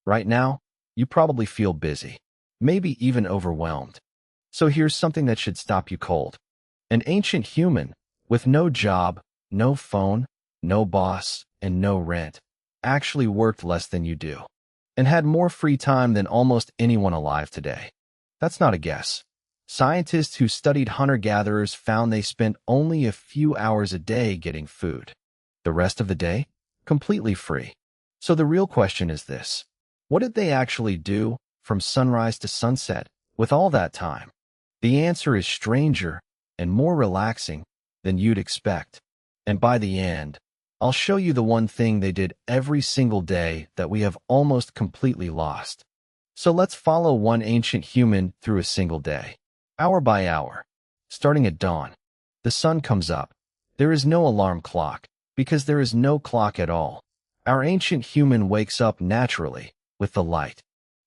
Right now, you probably feel busy, maybe even overwhelmed. So here's something that should stop you cold. An ancient human, with no job, no phone, no boss, and no rent, actually worked less than you do, and had more free time than almost anyone alive today. That's not a guess. Scientists who studied hunter-gatherers found they spent only a few hours a day getting food. The rest of the day, completely free. So the real question is this: what did they actually do from sunrise to sunset with all that time? The answer is stranger and more relaxing than you'd expect. And by the end, I'll show you the one thing they did every single day that we have almost completely lost. So let's follow one ancient human through a single day, hour by hour. Starting at dawn, the sun comes up. There is no alarm clock, because there is no clock at all. Our ancient human wakes up naturally, with the light.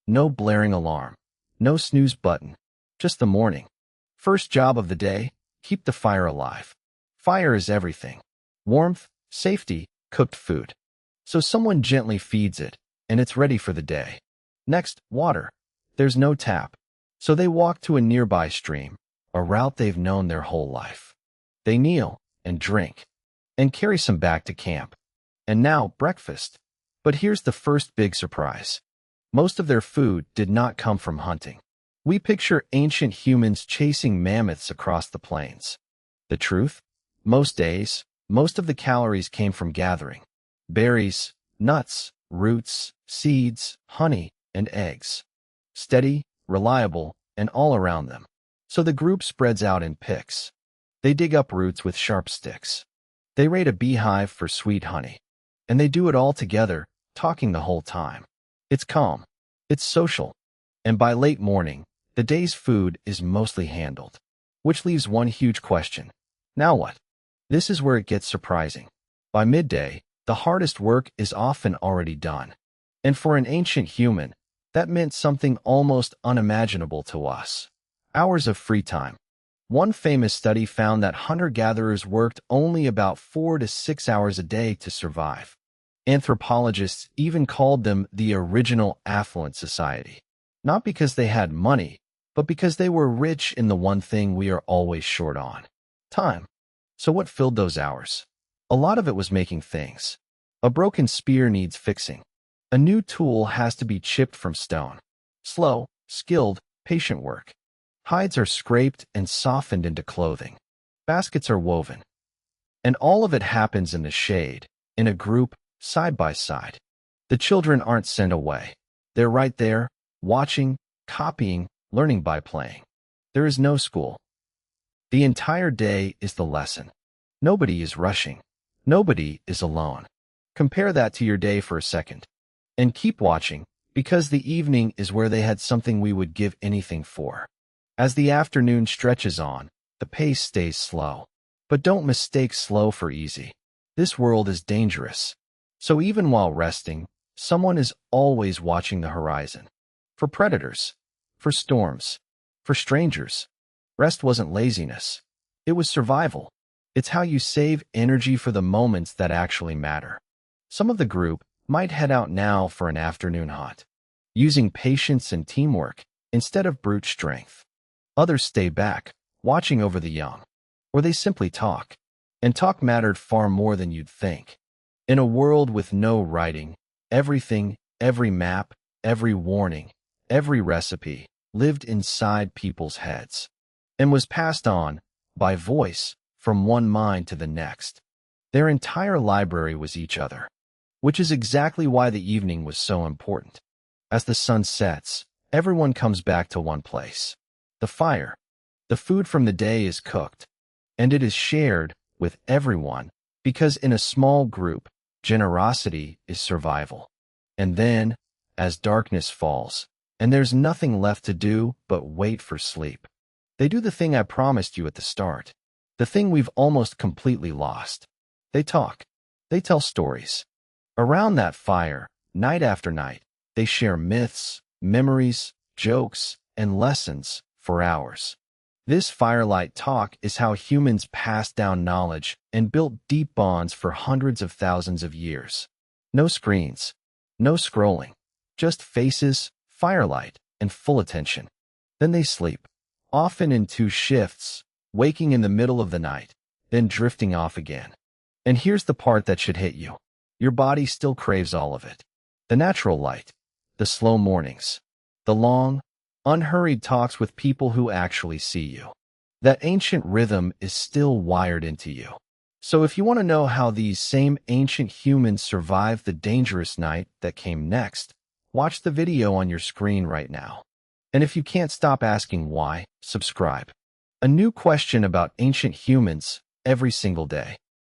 No blaring alarm, no snooze button, just the morning. First job of the day, keep the fire alive. Fire is everything. Warmth, safety, cooked food. So someone gently feeds it, and it's ready for the day. Next, water. There's no tap, so they walk to a nearby stream, a route they've known their whole life. They kneel and drink, and carry some back to camp. And now, breakfast. But here's the first big surprise. Most of their food did not come from hunting. We picture ancient humans chasing mammoths across the plains. The truth? Most days, most of the calories came from gathering. Berries, nuts, roots, seeds, honey, and eggs. Steady, reliable, and all around them. So the group spreads out in picks. They dig up roots with sharp sticks. They raid a beehive for sweet honey. And they do it all together, talking the whole time. It's calm. It's social. And by late morning, the day's food is mostly handled. Which leaves one huge question. Now what? This is where it gets surprising. By midday, the hardest work is often already done. And for an ancient human, that meant something almost unimaginable to us. Hours of free time. One famous study found that hunter-gatherers worked only about 4 to 6 hours a day to survive. Anthropologists even called them the original affluent society. Not because they had money, but because they were rich in the one thing we are always short on: time. So what filled those hours? A lot of it was making things. A broken spear needs fixing. A new tool has to be chipped from stone. Slow, skilled, patient work. Hides are scraped and softened into clothing. Baskets are woven. And all of it happens in the shade, in a group, side by side. The children aren't sent away. They're right there, watching, copying, learning by playing. There is no school. The entire day is the lesson. Nobody is rushing. Nobody is alone. Compare that to your day for a second. And keep watching, because the evening is where they had something we would give anything for. As the afternoon stretches on, the pace stays slow. But don't mistake slow for easy. This world is dangerous. So even while resting, someone is always watching the horizon. For predators, for storms, for strangers. Rest wasn't laziness. It was survival. It's how you save energy for the moments that actually matter. Some of the group might head out now for an afternoon hunt, using patience and teamwork instead of brute strength. Others stay back, watching over the young. Or they simply talk. And talk mattered far more than you'd think. In a world with no writing, everything, every map, every warning, every recipe lived inside people's heads and was passed on, by voice, from one mind to the next. Their entire library was each other, which is exactly why the evening was so important. As the sun sets, everyone comes back to one place. The fire. The food from the day is cooked, and it is shared with everyone, because in a small group, generosity is survival. And then, as darkness falls, and there's nothing left to do but wait for sleep, they do the thing I promised you at the start, the thing we've almost completely lost. They talk. They tell stories. Around that fire, night after night, they share myths, memories, jokes, and lessons for hours. This firelight talk is how humans passed down knowledge and built deep bonds for hundreds of thousands of years. No screens, no scrolling, Just faces, firelight, and full attention. Then they sleep, often in 2 shifts, waking in the middle of the night, then drifting off again. And here's the part that should hit you. Your body still craves all of it. The natural light, the slow mornings, the long, unhurried talks with people who actually see you. That ancient rhythm is still wired into you. So if you want to know how these same ancient humans survived the dangerous night that came next, watch the video on your screen right now. And if you can't stop asking why, subscribe. A new question about ancient humans every single day.